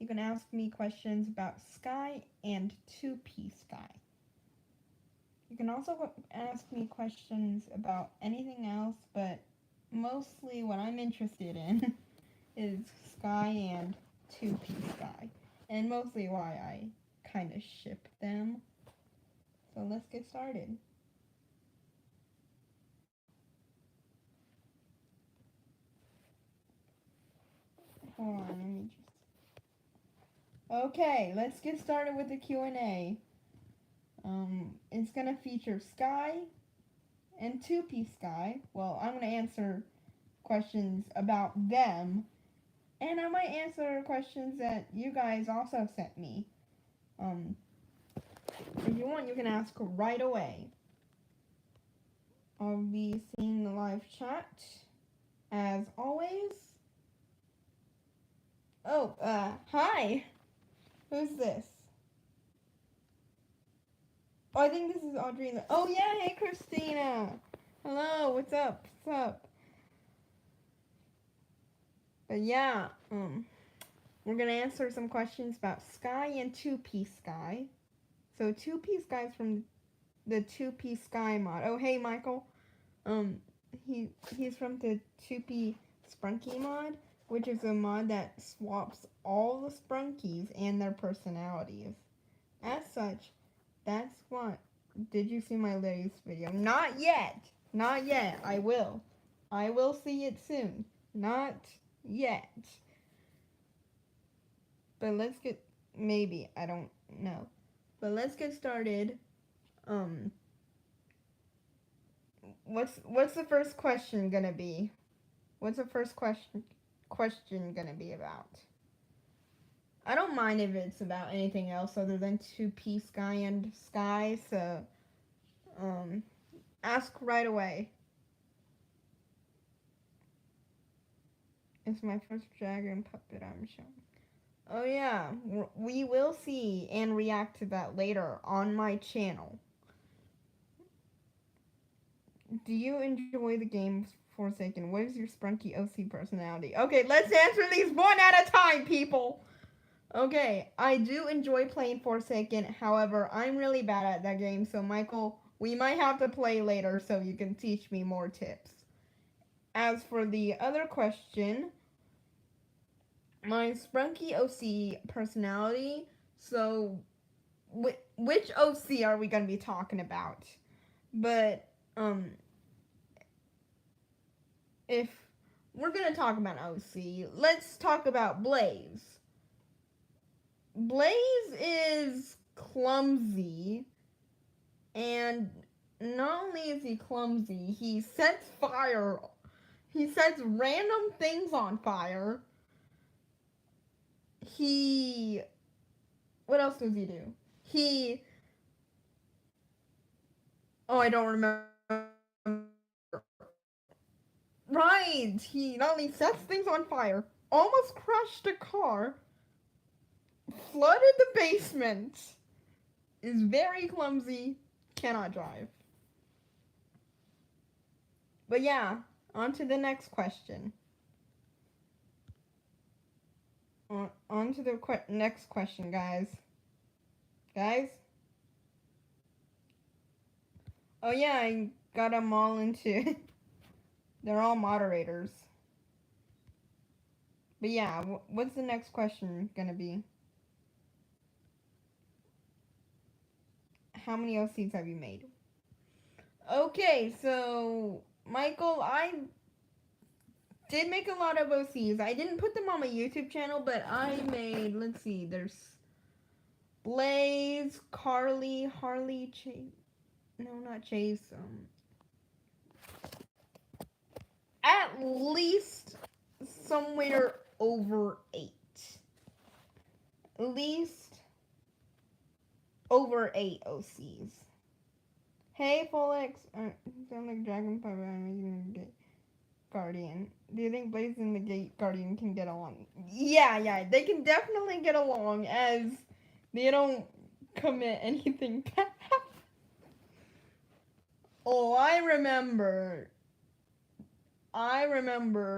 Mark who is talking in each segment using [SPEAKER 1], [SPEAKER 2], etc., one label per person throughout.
[SPEAKER 1] can ask me questions about Sky and 2P Sky. You can also ask me questions about anything else, but mostly what I'm interested in is Sky and 2P Sky, and mostly why I kind of ship them. So let's get started. Hold on, let me just... Okay, let's get started with the Q&A. It's gonna feature Sky and 2P Sky. Well, I'm gonna answer questions about them, and I might answer questions that you guys also sent me. If you want, you can ask right away. I'll be seeing the live chat as always. Oh, hi. Who's this? Oh, I think this is Audrina. Oh yeah, hey Christina. Hello, what's up? What's up? But yeah, we're gonna answer some questions about Sky and 2P Sky. So 2P Sky is from the 2P Sky mod. Oh hey Michael. He's from the 2P Sprunky mod, which is a mod that swaps all the Sprunkies and their personalities. As such, that's what. Did you see my latest video? Not yet. Not yet. I will. I will see it soon. Not yet. But let's get, maybe, I don't know. But let's get started. What's the first question gonna be? What's the first question gonna be about? I don't mind if it's about anything else other than 2P Sky and Sky, so ask right away. It's my first dragon puppet I'm showing. Oh yeah, we will see and react to that later on my channel. Do you enjoy the game Forsaken? What is your Sprunky OC personality? Okay, let's answer these one at a time, people! Okay, I do enjoy playing Forsaken, however, I'm really bad at that game, so Michael, we might have to play later so you can teach me more tips. As for the other question, my Sprunky OC personality, so which OC are we going to be talking about? But, if we're going to talk about OC, let's talk about Blaze. Blaze is clumsy, and not only is he clumsy, he sets random things on fire. What else does he do? I don't remember. Right, he not only sets things on fire, almost crushed a car, flooded the basement, is very clumsy, cannot drive. But yeah, on to the next question. On to the next question, guys. Oh yeah, I got them all into... They're all moderators. But yeah, what's the next question gonna be? How many OCs have you made? Okay, so Michael, I did make a lot of OCs. I didn't put them on my YouTube channel, but I made, let's see, there's Blaze, Carly, Harley, Chase. No, not Chase. At least somewhere over 8. At least over 8 OCs. Hey, Folex. Sound like Dragon Puppet. I'm Gate Guardian. Do you think Blaze and the Gate Guardian can get along? Yeah, they can definitely get along as they don't commit anything bad. Oh, I remember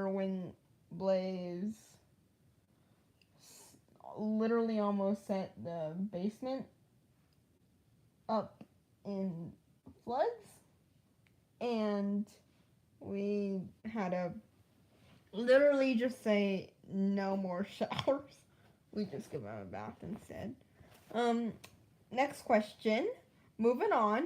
[SPEAKER 1] when Blaze set the basement up in floods, and we had to literally just say no more showers. We just give them a bath instead. Next question. Moving on.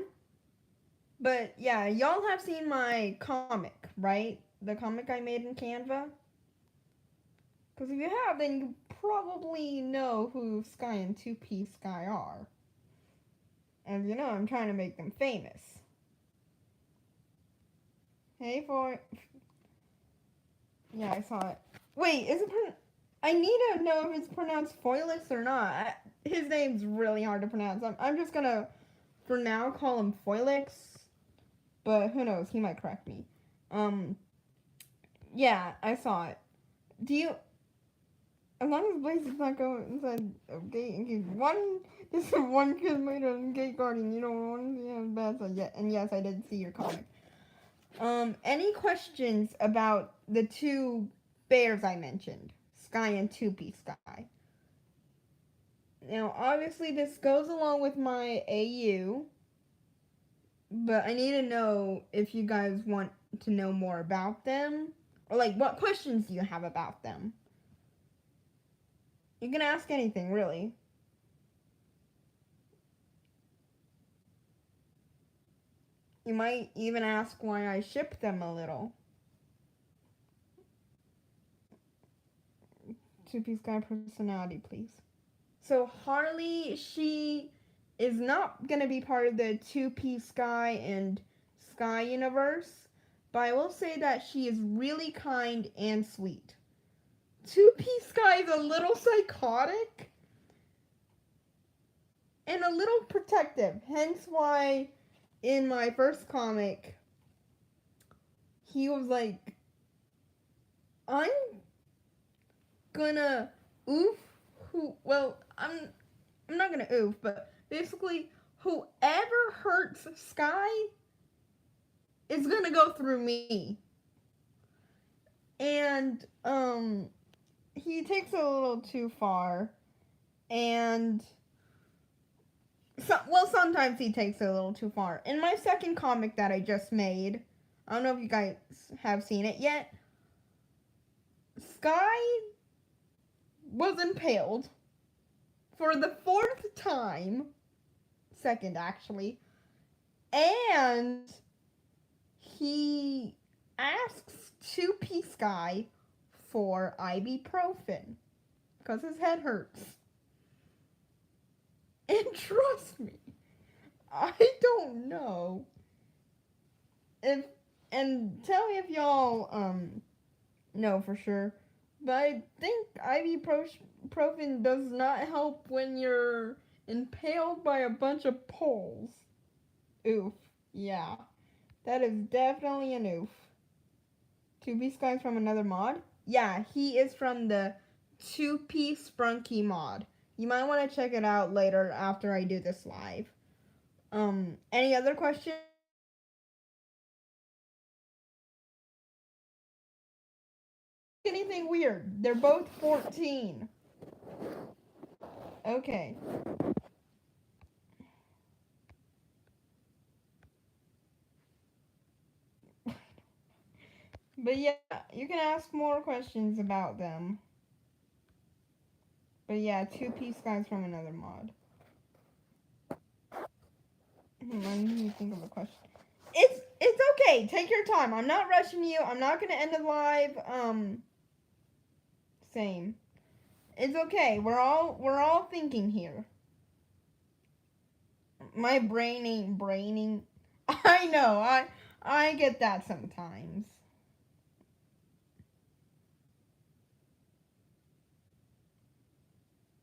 [SPEAKER 1] But yeah, y'all have seen my comic, right? The comic I made in Canva? Because if you have, then you probably know who Sky and 2P Sky are. And you know, I'm trying to make them famous. Hey, for... Yeah, I saw it. Wait, is it... I need to know if it's pronounced Foilix or not. His name's really hard to pronounce. I'm just gonna, for now, call him Foilix. But who knows? He might correct me. Yeah, I saw it. Do you... As long as Blaze does not go inside a gate and keep this is one kid made a gate guardian, you don't want to have bad side yet. And yes, I did see your comic. Any questions about the two bears I mentioned? Sky and 2P Sky. Now, obviously this goes along with my AU, but I need to know if you guys want to know more about them, or like what questions do you have about them? You can ask anything, really. You might even ask why I ship them a little. 2P Sky personality, please. So Harley, she is not going to be part of the 2P Sky and Sky universe, but I will say that she is really kind and sweet. 2P Sky is a little psychotic and a little protective, hence why in my first comic he was like, I'm gonna oof I'm not gonna oof, but basically whoever hurts Sky is gonna go through me. And he takes it a little too far, and sometimes he takes it a little too far. In my second comic that I just made, I don't know if you guys have seen it yet, Sky was impaled for the fourth time, second actually, and he asks 2P Sky for ibuprofen because his head hurts. And trust me, I don't know if, and tell me if y'all know for sure, but I think ibuprofen does not help when you're impaled by a bunch of poles. Oof. Yeah. That is definitely an oof. 2P Sky's from another mod? Yeah, he is from the 2P Sprunky mod. You might want to check it out later after I do this live. Any other questions? Anything weird? They're both 14. Okay. But yeah, you can ask more questions about them. But yeah, 2P Sky's from another mod. Let me think of a question. It's okay. Take your time. I'm not rushing you. I'm not gonna end the live. Same. It's okay. We're all thinking here. My brain ain't braining. I know. I get that sometimes.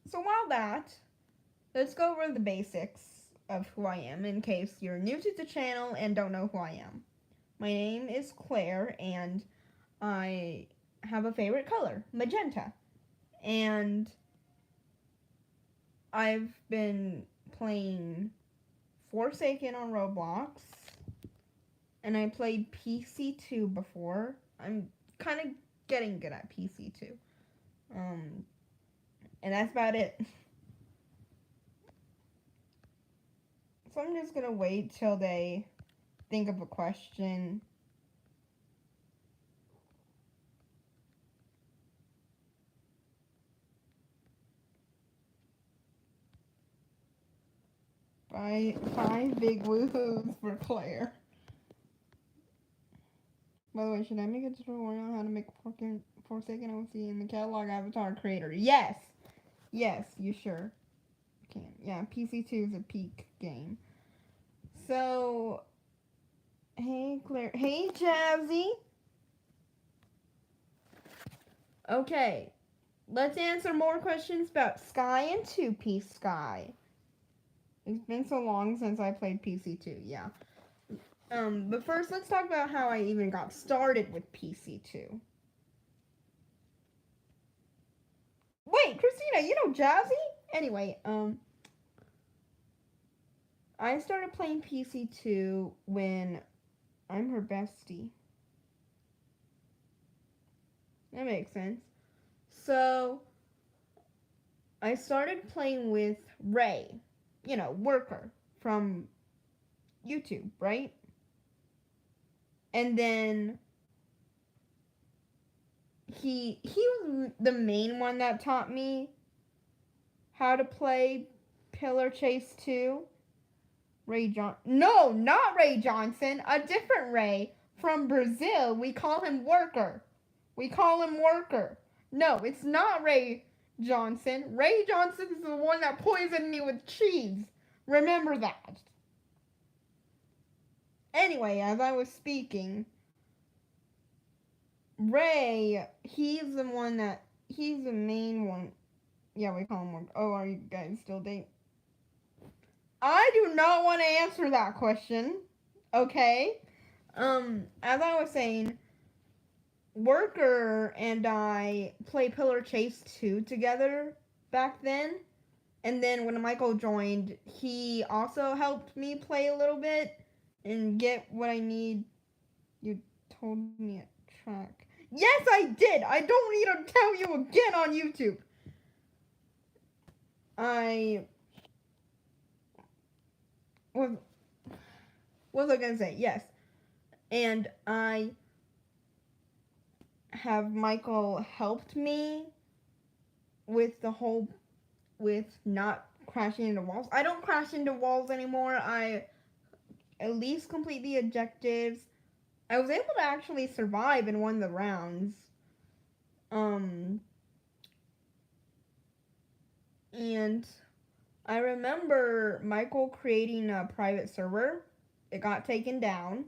[SPEAKER 1] So while that, let's go over the basics of who I am in case you're new to the channel and don't know who I am. My name is Claire and I have a favorite color, magenta. And I've been playing Forsaken on Roblox, and I played PC2 before. I'm kind of getting good at PC2. And that's about it. So I'm just gonna wait till they think of a question. Five big woohoos for Claire. By the way, should I make a tutorial on how to make Forsaken OC in the catalog avatar creator? Yes! Yes, you sure can. Yeah, PC2 is a peak game. So, hey Claire. Hey Jazzy! Okay, let's answer more questions about Sky and 2Piece Sky. It's been so long since I played PC2, yeah. But first, let's talk about how I even got started with PC2. Wait, Christina, you know Jazzy? Anyway, I started playing PC2 when I'm her bestie. That makes sense. So, I started playing with Ray, you know, Worker from YouTube, right? And then he was the main one that taught me how to play Pillar Chase 2. No, not Ray Johnson, a different Ray from Brazil. We call him Worker. No, it's not Ray Johnson. Ray Johnson is the one that poisoned me with cheese. Remember that. Anyway, as I was speaking, Ray, he's the main one. Yeah, we call him Worker. Oh, are you guys still dating? I do not want to answer that question. Okay? As I was saying, Worker and I play Pillar Chase 2 together back then. And then when Michael joined, he also helped me play a little bit and get what I need. You told me at track. Yes, I did! I don't need to tell you again on YouTube. What was I gonna say? Yes. And I have Michael helped me with not crashing into walls. I don't crash into walls anymore. I at least complete the objectives. I was able to actually survive in one of the rounds. And I remember Michael creating a private server. It got taken down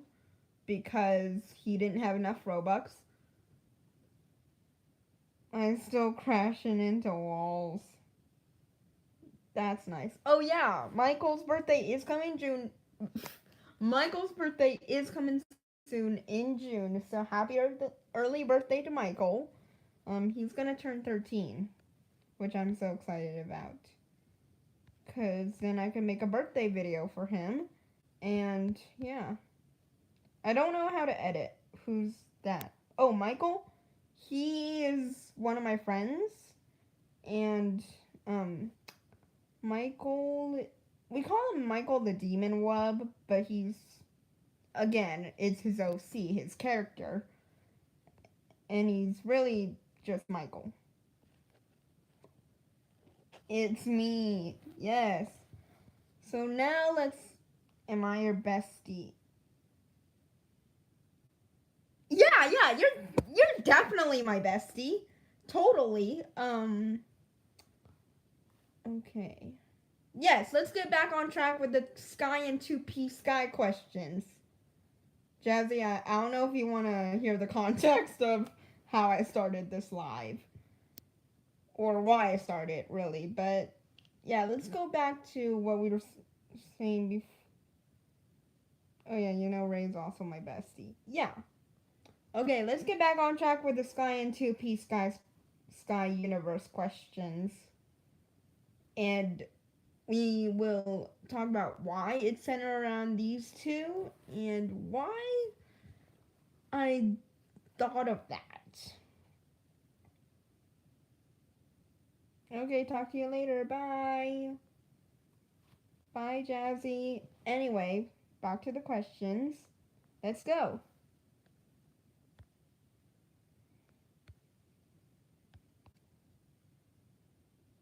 [SPEAKER 1] because he didn't have enough Robux. I'm still crashing into walls. That's nice. Oh yeah, Michael's birthday is coming June. Michael's birthday is coming soon in June. So happy early birthday to Michael. He's gonna turn 13, which I'm so excited about. Cause then I can make a birthday video for him. And yeah. I don't know how to edit. Who's that? Oh, Michael? He is one of my friends. And Michael, we call him Michael the Demon Wub, but it's his OC, his character. And he's really just Michael. It's me. Yes. So now am I your bestie? Yeah, you're definitely my bestie. Totally. Okay. Yes, let's get back on track with the Sky and 2Piece Sky questions. Jazzy, I don't know if you want to hear the context of how I started this live. Or why I started, really. But, yeah, let's go back to what we were saying before. Oh, yeah, Ray's also my bestie. Yeah. Okay, let's get back on track with the Sky and 2Piece Sky Universe questions. And we will talk about why it's centered around these two and why I thought of that. Okay, talk to you later. Bye. Bye, Jazzy. Anyway, back to the questions. Let's go.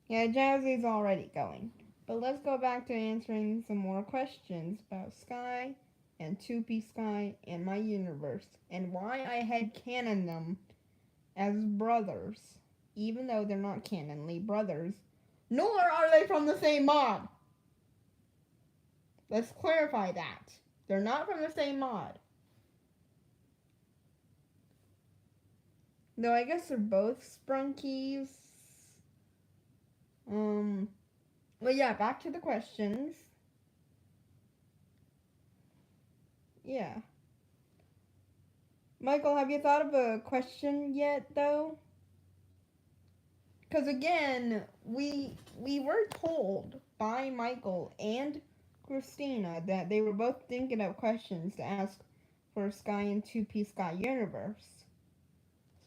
[SPEAKER 1] Yeah, Jazzy's already going. But let's go back to answering some more questions about Sky and 2P Sky and my universe and why I had canon them as brothers, even though they're not canonly brothers, nor are they from the same mod. Let's clarify that. They're not from the same mod. Though I guess they're both Sprunkies. But yeah, back to the questions. Yeah. Michael, have you thought of a question yet, though? Because again, we were told by Michael and Christina that they were both thinking of questions to ask for Sky and 2P Sky Universe.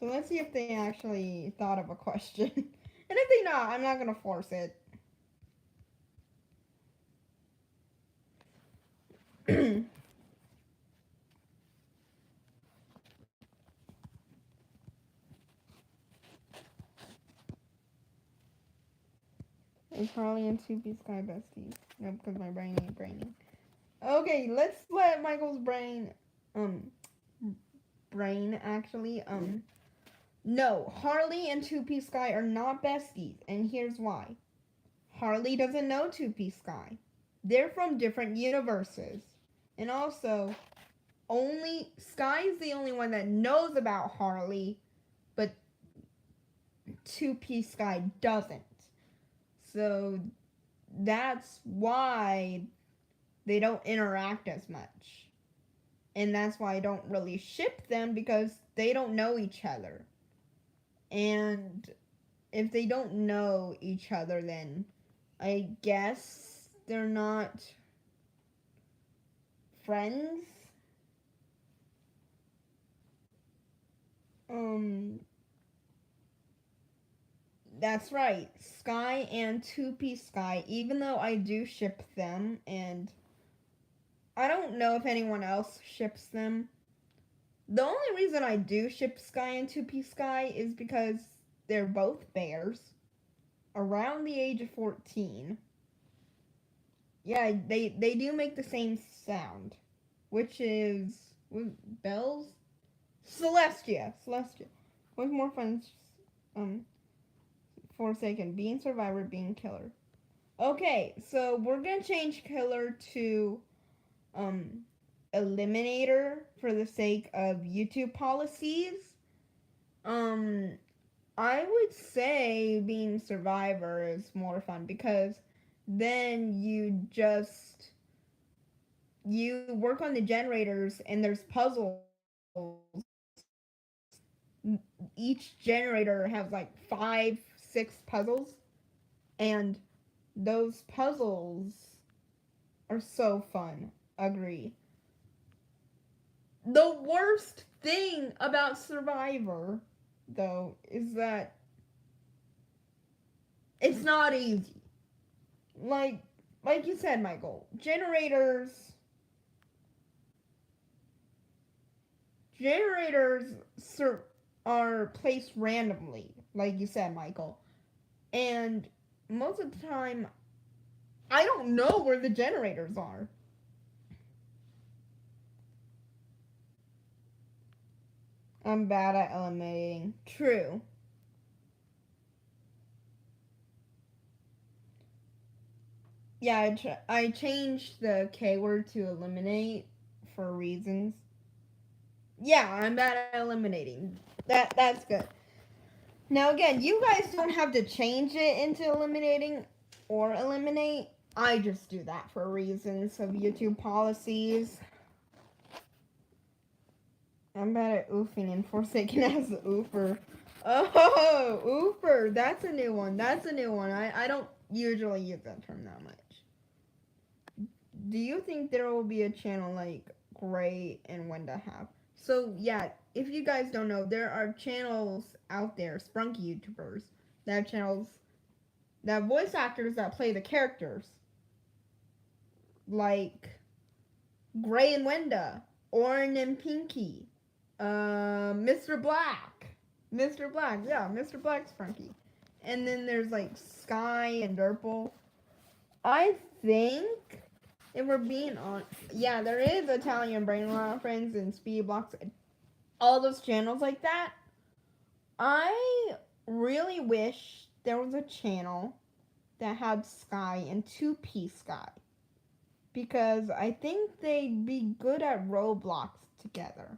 [SPEAKER 1] So let's see if they actually thought of a question. And if they not, I'm not gonna force it. Is Harley and 2P Sky besties? No, because my brain ain't braining. Okay, let's let Michael's brain actually no, Harley and 2P Sky are not besties, and here's why. Harley doesn't know 2P Sky. They're from different universes. And also, only Sky is the only one that knows about Harley, but 2P Sky doesn't. So that's why they don't interact as much. And that's why I don't really ship them, because they don't know each other. And if they don't know each other, then I guess they're not friends. That's right. Sky and 2P Sky, even though I do ship them, and I don't know if anyone else ships them. The only reason I do ship Sky and 2P Sky is because they're both bears around the age of 14. Yeah, they do make the same sound, which is bells. Celestia. With more fun, Forsaken, being survivor, being killer. Okay, so we're gonna change killer to eliminator for the sake of YouTube policies. I would say being survivor is more fun, because then you work on the generators and there's puzzles. Each generator has like 5, 6 puzzles, and those puzzles are so fun. Agree. The worst thing about Survivor, though, is that it's not easy. Like you said, Michael, generators are placed randomly, like you said, Michael. And most of the time, I don't know where the generators are. I'm bad at eliminating. True. Yeah, I changed the K word to eliminate for reasons. Yeah, I'm bad at eliminating. That's good. Now again, you guys don't have to change it into eliminating or eliminate. I just do that for reasons of YouTube policies. I'm bad at oofing and Forsaken as the oofer. Oh, oofer. That's a new one. I don't usually use that term that much. Do you think there will be a channel like Gray and Wenda have? So yeah, if you guys don't know, there are channels out there, Sprunky YouTubers, that have channels that have voice actors that play the characters. like Gray and Wenda, Orin and Pinky, Mr. Black. Mr. Black, yeah, Mr. Black's Frankie. And then there's like Sky and Durple. I think, if we're being on, yeah, there is Italian Brain Rot Friends and Speedy Blocks, all those channels like that. I really wish there was a channel that had Sky and 2P Sky, because I think they'd be good at Roblox together.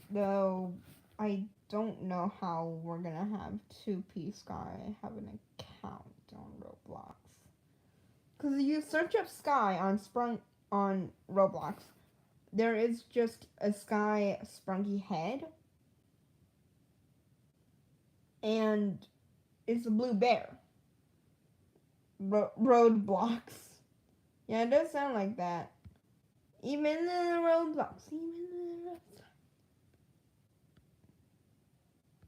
[SPEAKER 1] Though I don't know how we're gonna have 2P Sky have an account on Roblox. Cause you search up Sky on Roblox, there is just a Sky Sprunky head, and it's a blue bear. Roadblocks. Yeah, it does sound like that. Even the roadblocks.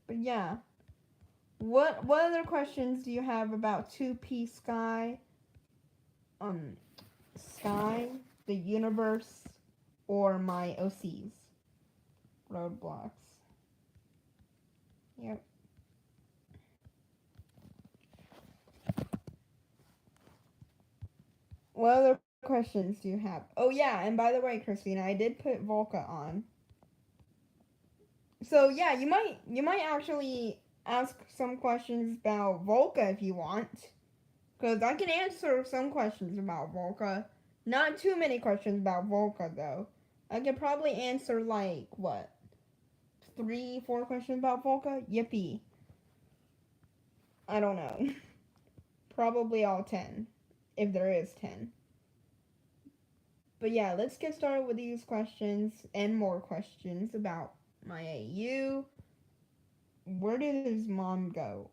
[SPEAKER 1] But yeah. What other questions do you have about 2P Sky? Sky, the universe, or my OCs? Roadblocks. Yep. What other questions do you have? Oh yeah, and by the way, Christina, I did put Volca on. So yeah, you might actually ask some questions about Volca if you want. Because I can answer some questions about Volca. Not too many questions about Volca, though. I could probably answer, like, what? 3, 4 questions about Volca? Yippee. I don't know. Probably all 10. If there is 10. But yeah, let's get started with these questions and more questions about my AU. Where did his mom go?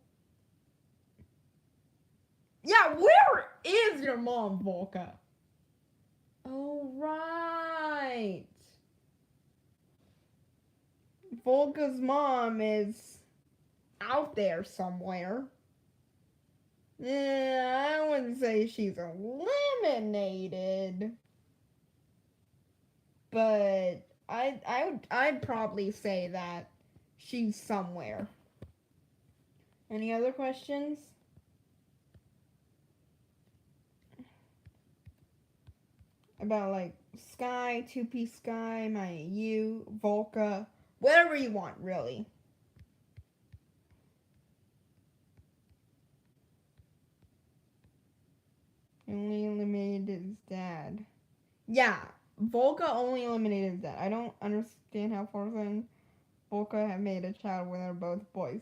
[SPEAKER 1] Yeah, where is your mom, Volca? Oh, right. Volca's mom is out there somewhere. Yeah, I wouldn't say she's eliminated, but I'd probably say that she's somewhere. Any other questions? About like Sky, 2P Sky, my U, Volca, whatever you want, really. Only eliminated his dad. Yeah, Volca only eliminated his dad. I don't understand how Forza and Volca have made a child when they're both boys.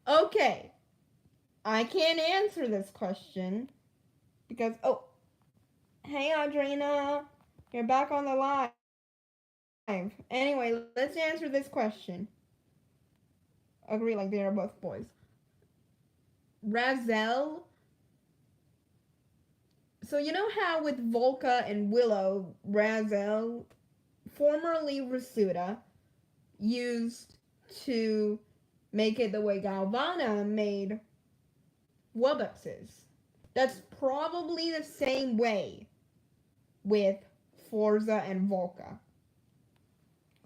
[SPEAKER 1] Okay, I can't answer this question because, oh, hey Audrina, you're back on the live. Anyway, let's answer this question. Agree, like they are both boys. Razel. So you know how with Volca and Willow, Razel, formerly Rasuda, used to make it the way Galvana made Wubuxes. That's probably the same way with Forza and Volca.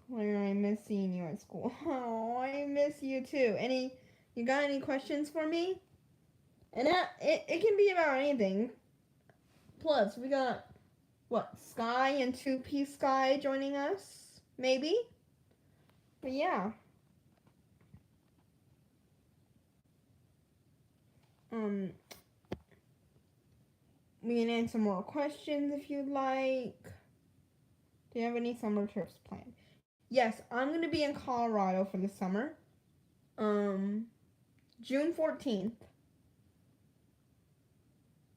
[SPEAKER 1] Claire, I miss seeing you at school. Oh, I miss you too. You got any questions for me? And it can be about anything. Plus, we got, what, Sky and 2P Sky joining us? Maybe? But yeah. We can answer more questions if you'd like. Do you have any summer trips planned? Yes, I'm going to be in Colorado for the summer. June 14th.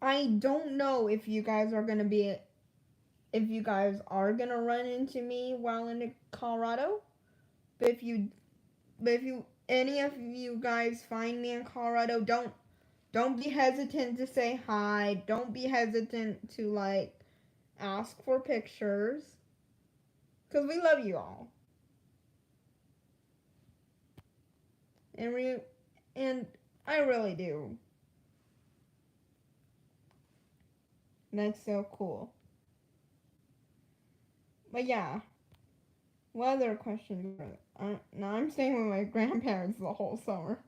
[SPEAKER 1] I don't know if you guys are going to run into me while in Colorado. But if any of you guys find me in Colorado, don't be hesitant to say hi. Don't be hesitant to like ask for pictures. Cause we love you all. And I really do. That's so cool. But yeah, what other questions? No, I'm staying with my grandparents the whole summer.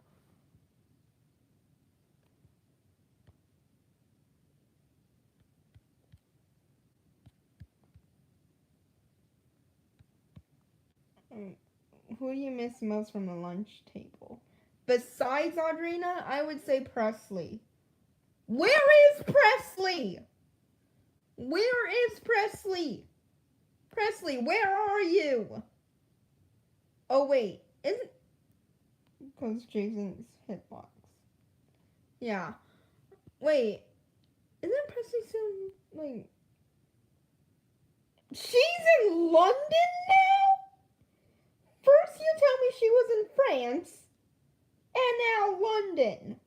[SPEAKER 1] Who do you miss most from the lunch table? Besides Audrina, I would say Presley. Where is Presley? Where is Presley? Presley, where are you? Oh wait, isn't because Jason's hitbox. Yeah. Wait, isn't Presley still like? She's in London now. First you tell me she was in France, and now London.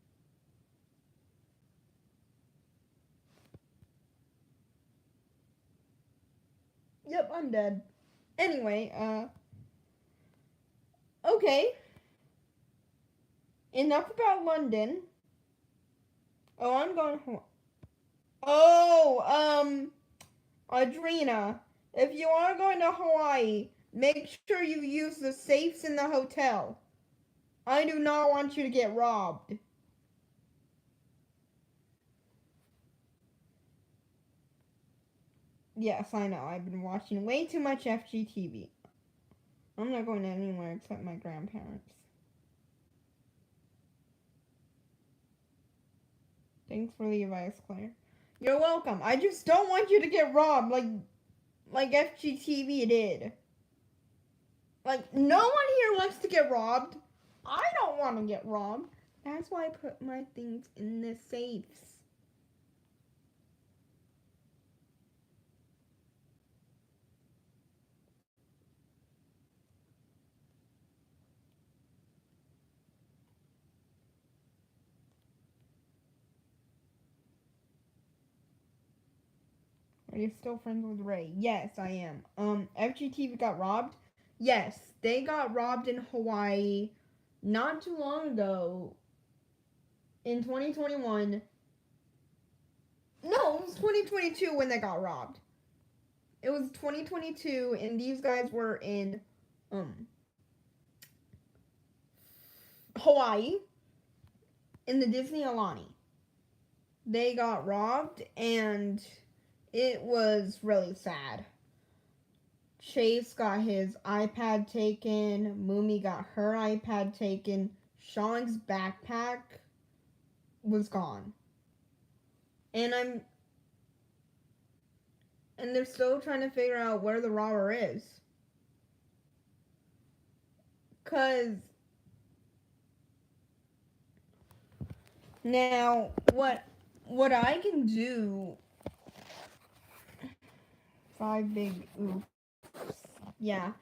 [SPEAKER 1] Yep, I'm dead. Anyway, okay. Enough about London. Oh, I'm going home. Oh, Audrina, if you are going to Hawaii, make sure you use the safes in the hotel. I do not want you to get robbed. Yes, I know. I've been watching way too much FGTV. I'm not going anywhere except my grandparents. Thanks for the advice, Claire. You're welcome. I just don't want you to get robbed like FGTV did. Like, no one here wants to get robbed. I don't want to get robbed. That's why I put my things in the safes. Are you still friends with Ray? Yes, I am. FGTV got robbed? Yes, they got robbed in Hawaii not too long ago. In 2021. No, it was 2022 when they got robbed. It was 2022 and these guys were in Hawaii in the Disney Alani. They got robbed and it was really sad. Chase got his iPad taken, Moomy got her iPad taken, Sean's backpack was gone. And they're still trying to figure out where the robber is. Cause now what I can do 5 big oops. Yeah.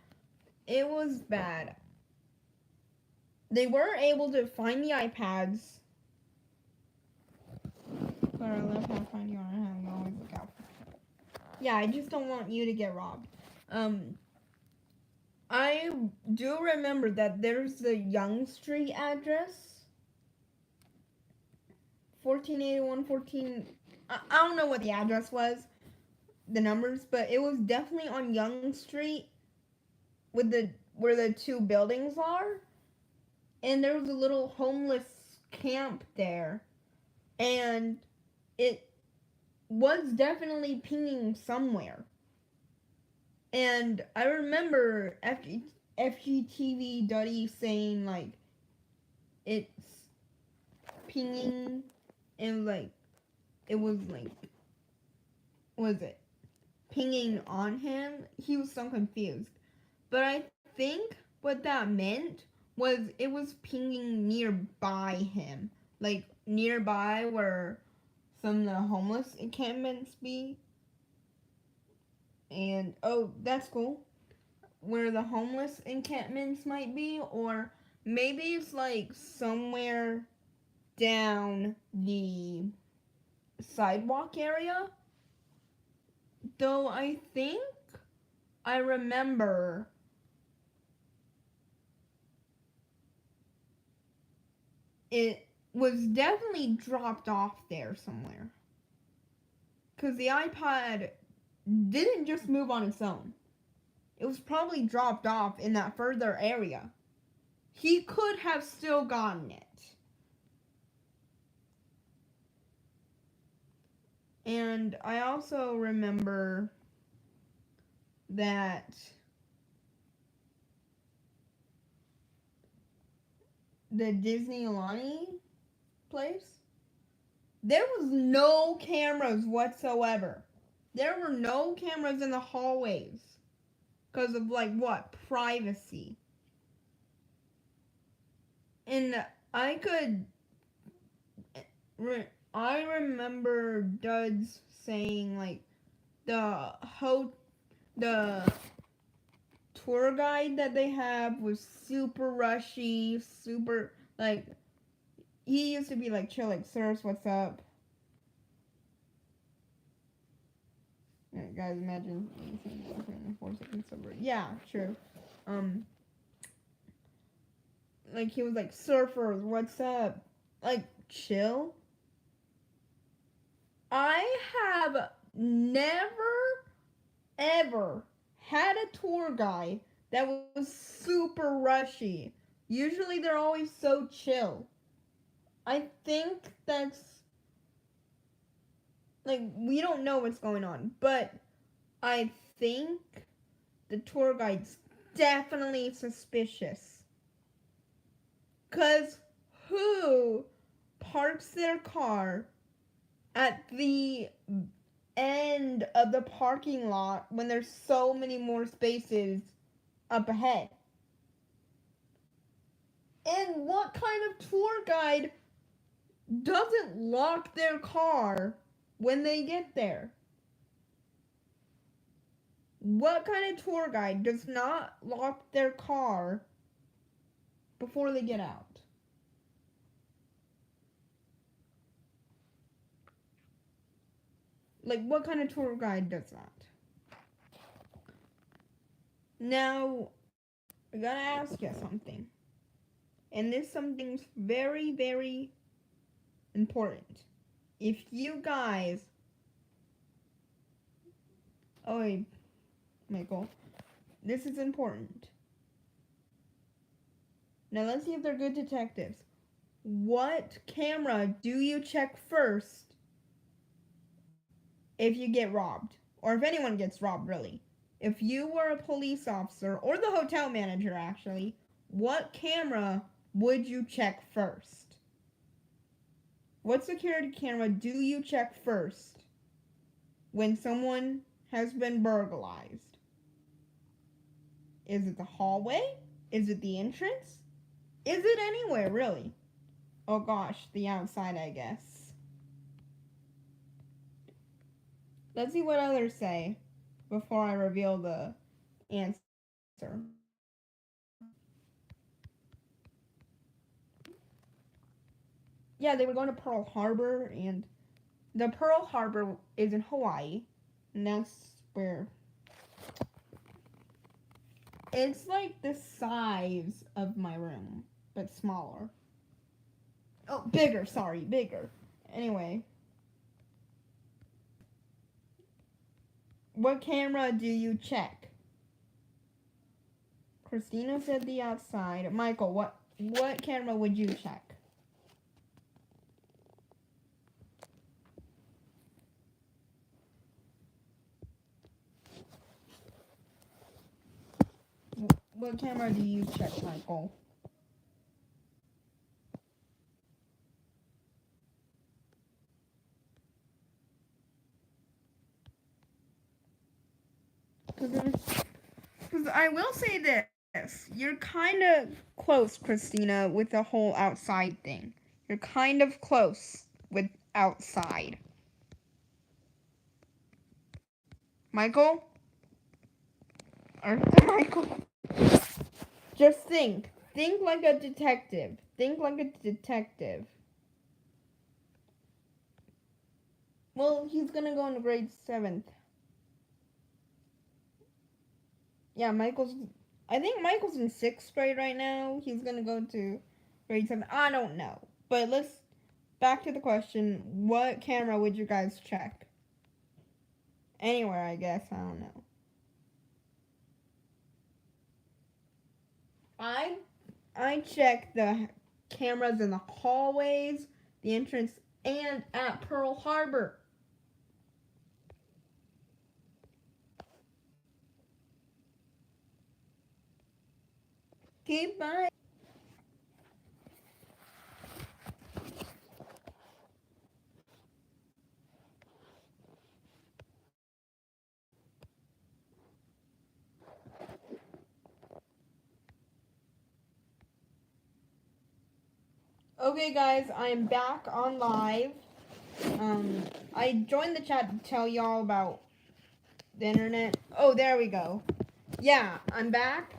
[SPEAKER 1] It was bad. They were able to find the iPads. But I love how fun you are and how you always look out for people. Yeah, I just don't want you to get robbed. I do remember that there's the Young Street address. 1481, 14... I don't know what the address was. The numbers, but it was definitely on Young Street with where the 2 buildings are. And there was a little homeless camp there. And it was definitely pinging somewhere. And I remember FGTV Duddy saying, like, it's pinging, and, like, it was, like, what was it? Pinging on him? He was so confused. But I think what that meant was it was pinging nearby him. Like, nearby where some of the homeless encampments be. And, oh, that's cool. Where the homeless encampments might be, or maybe it's like somewhere down the sidewalk area. Though I think I remember it was definitely dropped off there somewhere. because the iPad didn't just move on its own. It was probably dropped off in that further area. He could have still gotten it. And I also remember that the Disney Alani place, there was no cameras whatsoever. There were no cameras in the hallways because of privacy. And I remember Duds saying the tour guide that they have was super rushy, super he used to be chill, sirs, what's up? Alright, guys, imagine 4 seconds sober. Yeah, true. He was surfers, what's up? Chill. I have never ever had a tour guide that was super rushy. Usually they're always so chill. I think that's we don't know what's going on, but I think the tour guide's definitely suspicious. 'Cause who parks their car at the end of the parking lot when there's so many more spaces up ahead? And what kind of tour guide doesn't lock their car when they get there? What kind of tour guide does not lock their car before they get out? What kind of tour guide does that? Now, I gotta ask you something. And this something's very, very important. If you guys... Oh, wait, Michael. This is important. Now, let's see if they're good detectives. What camera do you check first if you get robbed? Or if anyone gets robbed, really. If you were a police officer, or the hotel manager, actually, what camera would you check first? What security camera do you check first when someone has been burglarized? Is it the hallway? Is it the entrance? Is it anywhere, really? Oh gosh, the outside, I guess. Let's see what others say before I reveal the answer. Yeah, they were going to Pearl Harbor, and the Pearl Harbor is in Hawaii, and that's where it's the size of my room, but smaller. Oh, bigger, sorry, bigger. Anyway. What camera do you check? Christina said the outside. Michael, what camera would you check? What camera do you check, Michael? Because I will say this. You're kind of close, Christina, with the whole outside thing. You're kind of close with outside. Michael? Arthur Michael? Just think. Think like a detective. Think like a detective. Well, he's gonna go into grade 7th. Yeah, I think Michael's in 6th grade right now. He's gonna go to grade 7. I don't know. But back to the question. What camera would you guys check? Anywhere, I guess. I don't know. I check the cameras in the hallways, the entrance, and at Pearl Harbor. Goodbye. Okay, guys, I am back on live. I joined the chat to tell y'all about the internet. Oh, there we go. Yeah, I'm back.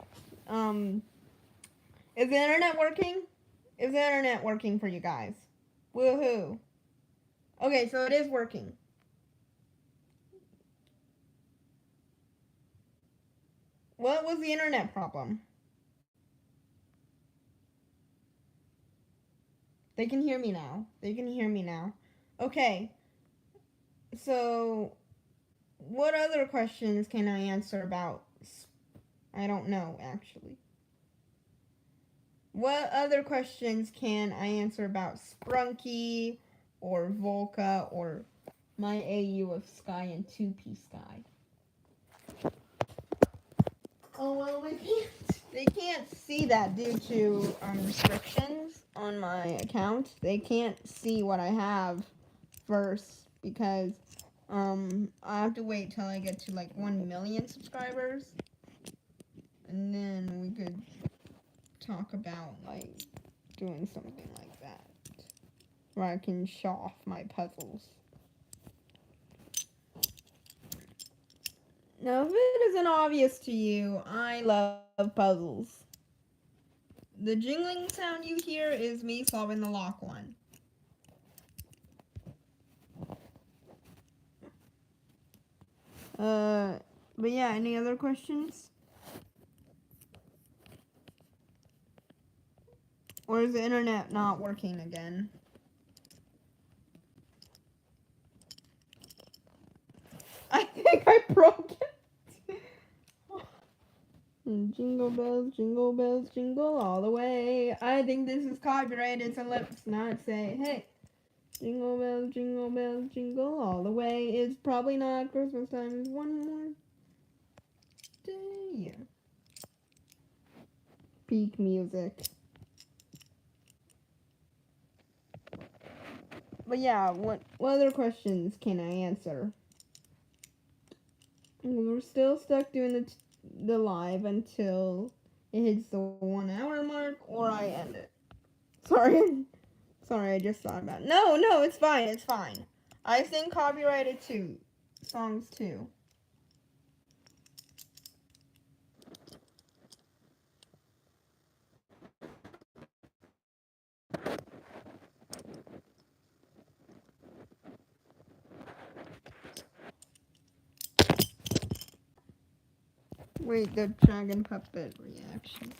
[SPEAKER 1] Is the internet working? Is the internet working for you guys? Woohoo. Okay, so it is working. What was the internet problem? They can hear me now. They can hear me now. Okay. So, what other questions can I answer about? I don't know, actually. What other questions can I answer about Sprunky or Volca or my AU of Sky and 2P Sky? Oh, well, they can't see that due to restrictions on my account. They can't see what I have first because I have to wait till I get to like 1 million subscribers, and then we could talk about like doing something like that where I can show off my puzzles. Now, if it isn't obvious to you, I love puzzles. The jingling sound you hear is me solving the lock one. But yeah, any other questions? Or is the internet not working again? I think I broke it. Jingle bells, jingle all the way. I think this is copyrighted, so let's not say, hey, jingle bells, jingle all the way. It's probably not Christmas time. It's one more day. Peak music. But yeah, what other questions can I answer? We're still stuck doing the live until it hits the 1 hour mark or I end it. Sorry, I just thought about it. No, it's fine, I sing copyrighted songs too. Wait, the dragon puppet reaction.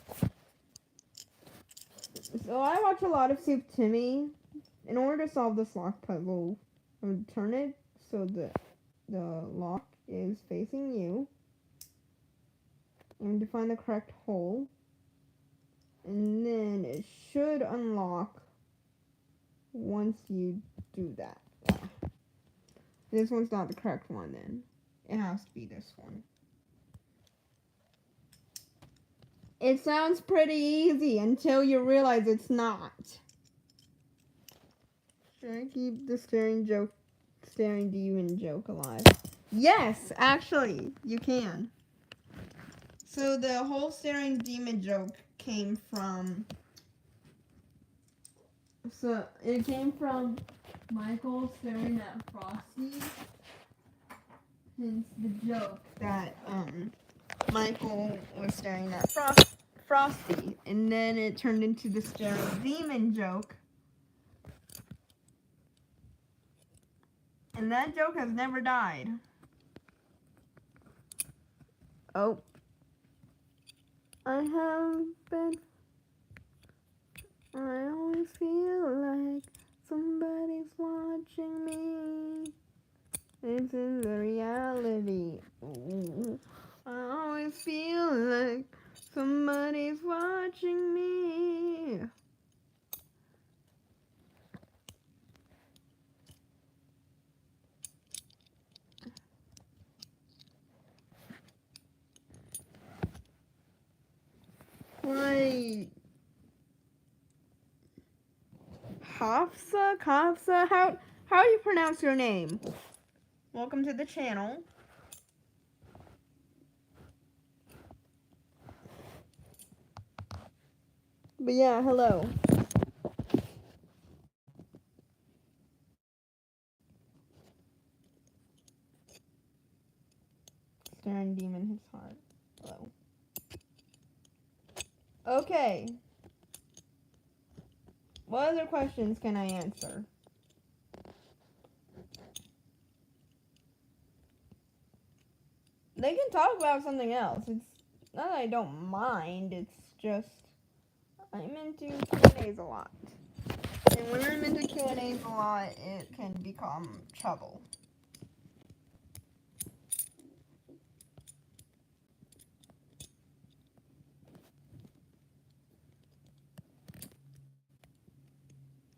[SPEAKER 1] So I watch a lot of Soup Timmy. In order to solve this lock puzzle, I would turn it so that the lock is facing you. And to find the correct hole. And then it should unlock once you do that. This one's not the correct one then. It has to be this one. It sounds pretty easy until you realize it's not. Should I keep the staring demon joke alive? Yes, actually, you can. So the whole staring demon joke came from Michael staring at Frosty. Hence the joke that Michael was staring at Frosty, and then it turned into the staring demon joke. And that joke has never died. Oh. I always feel like somebody's watching me. this is the reality. Ooh. I always feel like somebody's watching me. Wait. Kafsa? How do you pronounce your name? Welcome to the channel. But yeah, hello. Staring demon his heart. Hello. Okay. What other questions can I answer? They can talk about something else. It's not that I don't mind, it's just I'm into Q&As a lot. And when I'm into Q&As a lot, it can become trouble.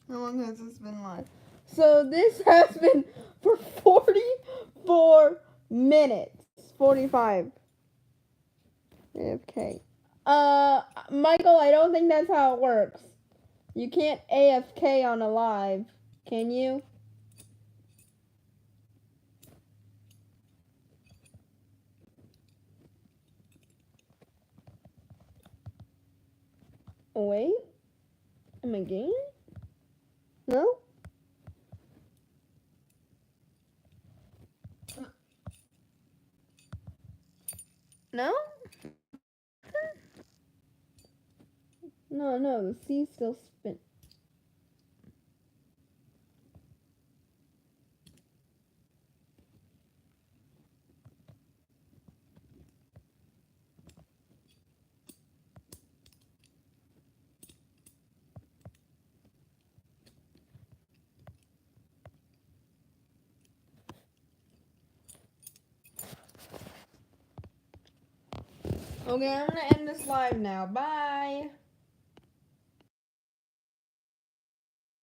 [SPEAKER 1] How long has this been live? So this has been for 44 minutes. 45. AFK. Michael, I don't think that's how it works. You can't AFK on a live, can you? Wait. Am I game? No? No? No, the C's still spin. Okay, I'm gonna end this live now. Bye.